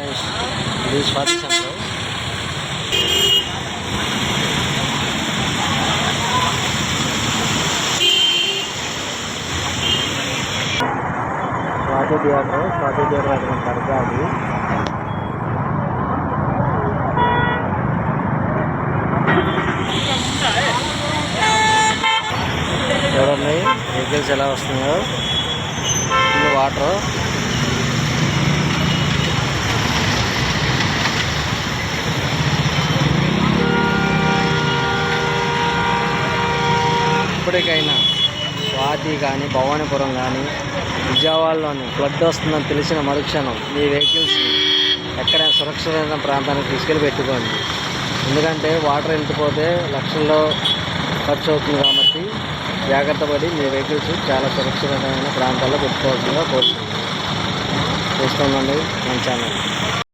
ఇది Swathi centre. Swathi theatre అక్కడ దర్గా అది. చూడండి వెహికల్స్ ఎలా వస్తున్నాయో. వాటర్ ఇప్పటికైనా స్వాతి కానీ భవానీపురం కానీ విజయవాడలోని ఫ్లడ్ వస్తుందని తెలిసిన మరుక్షణం మీ వెహికల్స్ని ఎక్కడైనా సురక్షితమైన ప్రాంతానికి తీసుకెళ్ళి పెట్టుకోండి. ఎందుకంటే వాటర్ వెళ్ళిపోతే లక్షల్లో ఖర్చు అవుతుంది కాబట్టి జాగ్రత్త పడి మీ వెహికల్స్ చాలా సురక్షితమైన ప్రాంతాల్లో పెట్టుకోవాల్సిందిగా కోరుతున్నాను. చూస్తుందండి మన ఛానల్.